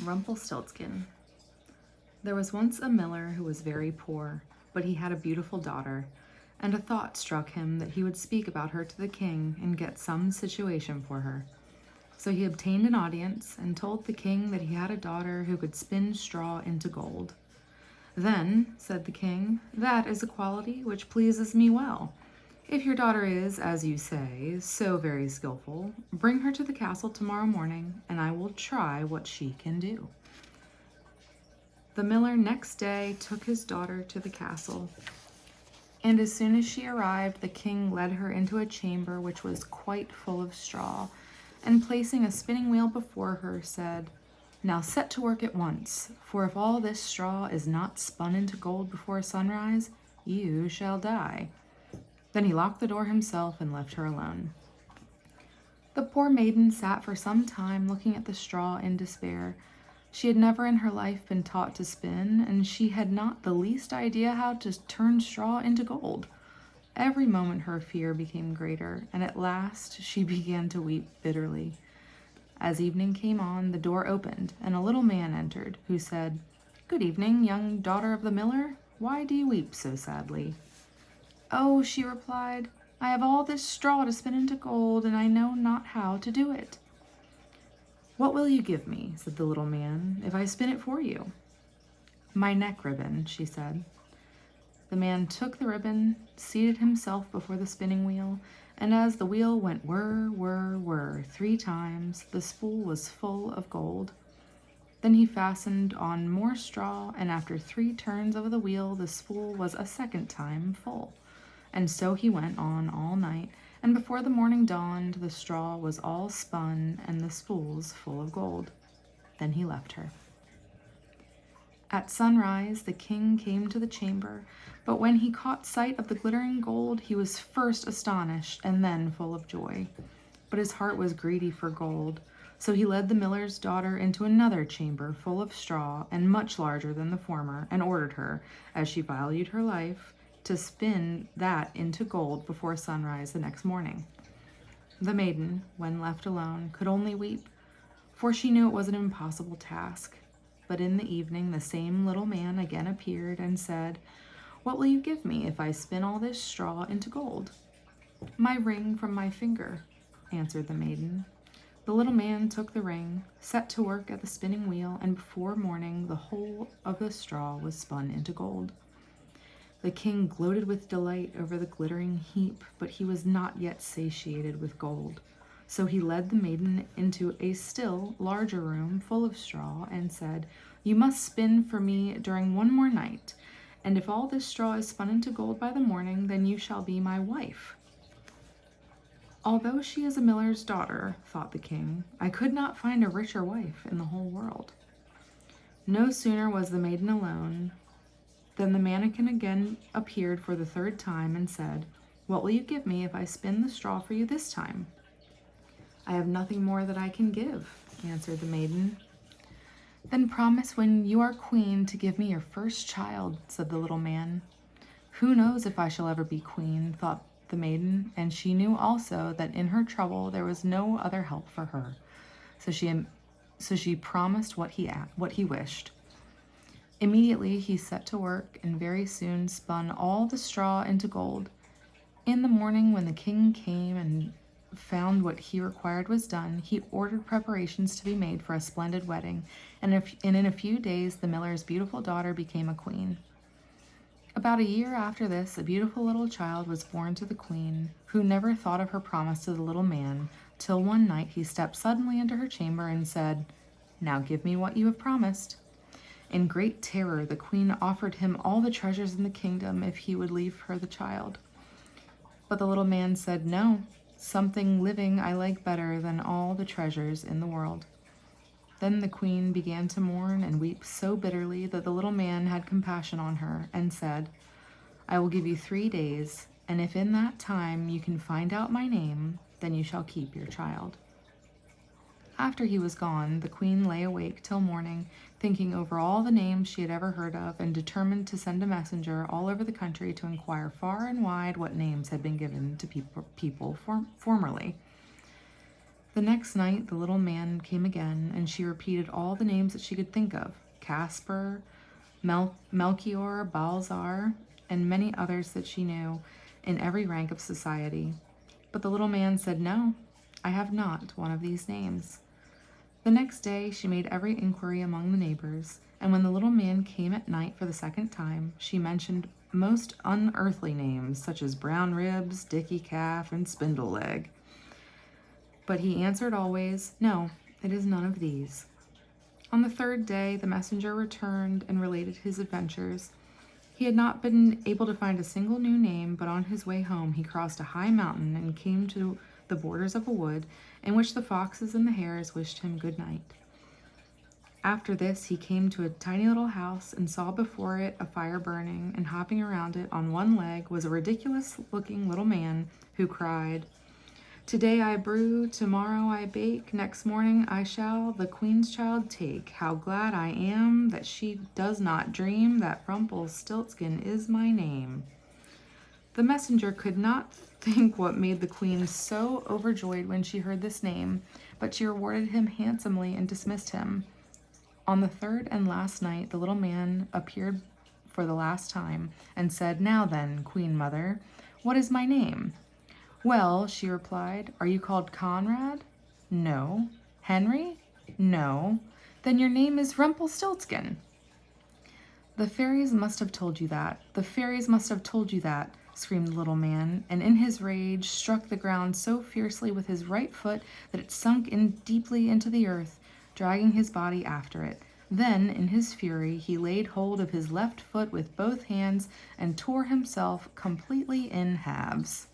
Rumpelstiltskin. There was once a miller who was very poor, but he had a beautiful daughter, and a thought struck him that he would speak about her to the king and get some situation for her. So he obtained an audience and told the king that he had a daughter who could spin straw into gold. "Then," said the king, "that is a quality which pleases me well. If your daughter is, as you say, so very skillful, bring her to the castle tomorrow morning, and I will try what she can do." The miller next day took his daughter to the castle, and as soon as she arrived, the king led her into a chamber which was quite full of straw, and placing a spinning wheel before her, said, "Now set to work at once, for if all this straw is not spun into gold before sunrise, you shall die." Then he locked the door himself and left her alone. The poor maiden sat for some time looking at the straw in despair. She had never in her life been taught to spin, and she had not the least idea how to turn straw into gold. Every moment her fear became greater, and at last she began to weep bitterly. As evening came on, the door opened, and a little man entered, who said, "Good evening, young daughter of the miller. Why do you weep so sadly?" "Oh," she replied, "I have all this straw to spin into gold, and I know not how to do it." "What will you give me," said the little man, "if I spin it for you?" "My neck ribbon," she said. The man took the ribbon, seated himself before the spinning wheel, and as the wheel went whir, whir, whir 3 times, the spool was full of gold. Then he fastened on more straw, and after 3 turns of the wheel, the spool was a second time full. And so he went on all night, and before the morning dawned, the straw was all spun and the spools full of gold. Then he left her. At sunrise, the king came to the chamber, but when he caught sight of the glittering gold, he was first astonished and then full of joy. But his heart was greedy for gold, so he led the miller's daughter into another chamber full of straw and much larger than the former, and ordered her, as she valued her life, to spin that into gold before sunrise the next morning. The maiden, when left alone, could only weep, for she knew it was an impossible task. But in the evening the same little man again appeared and said, "What will you give me if I spin all this straw into gold?" "My ring from my finger," answered the maiden. The little man took the ring, set to work at the spinning wheel, and before morning the whole of the straw was spun into gold. The king gloated with delight over the glittering heap, but he was not yet satiated with gold. So he led the maiden into a still larger room full of straw and said, "You must spin for me during 1 more night, and if all this straw is spun into gold by the morning, then you shall be my wife." "Although she is a miller's daughter," thought the king, "I could not find a richer wife in the whole world." No sooner was the maiden alone than the mannikin again appeared for the 3rd time and said, "What will you give me if I spin the straw for you this time?" "I have nothing more that I can give," answered the maiden. "Then promise when you are queen to give me your first child," said the little man. "Who knows if I shall ever be queen," thought the maiden, and she knew also that in her trouble there was no other help for her. So she promised what he wished. Immediately he set to work and very soon spun all the straw into gold. In the morning, when the king came and found what he required was done, he ordered preparations to be made for a splendid wedding, and in a few days the miller's beautiful daughter became a queen. About a year after this, a beautiful little child was born to the queen, who never thought of her promise to the little man, till one night he stepped suddenly into her chamber and said, "Now give me what you have promised." In great terror, the queen offered him all the treasures in the kingdom if he would leave her the child. But the little man said, "No, something living I like better than all the treasures in the world." Then the queen began to mourn and weep so bitterly that the little man had compassion on her and said, "I will give you 3 days, and if in that time you can find out my name, then you shall keep your child." After he was gone, the queen lay awake till morning, thinking over all the names she had ever heard of, and determined to send a messenger all over the country to inquire far and wide what names had been given to people formerly. The next night, the little man came again, and she repeated all the names that she could think of: Casper, Melchior, Balzar, and many others that she knew in every rank of society. But the little man said, "No, I have not one of these names." The next day she made every inquiry among the neighbors, and when the little man came at night for the second time, she mentioned most unearthly names, such as Brown Ribs, Dicky Calf, and Spindle Leg. But he answered always, "No, it is none of these." On the third day, the messenger returned and related his adventures. He had not been able to find a single new name, but on his way home he crossed a high mountain and came to the borders of a wood in which the foxes and the hares wished him good night. After this, he came to a tiny little house and saw before it a fire burning, and hopping around it on one leg was a ridiculous-looking little man who cried, "Today I brew, tomorrow I bake, next morning I shall the queen's child take. How glad I am that she does not dream that Rumpelstiltskin is my name." The messenger could not think what made the queen so overjoyed when she heard this name, but she rewarded him handsomely and dismissed him. On the third and last night, the little man appeared for the last time and said, "Now then, Queen Mother, what is my name?" "Well," she replied, "are you called Conrad?" "No." "Henry?" "No." "Then your name is Rumpelstiltskin." "The fairies must have told you that. The fairies must have told you that," screamed the little man, and in his rage struck the ground so fiercely with his right foot that it sunk in deeply into the earth, dragging his body after it. Then, in his fury, he laid hold of his left foot with both hands and tore himself completely in halves.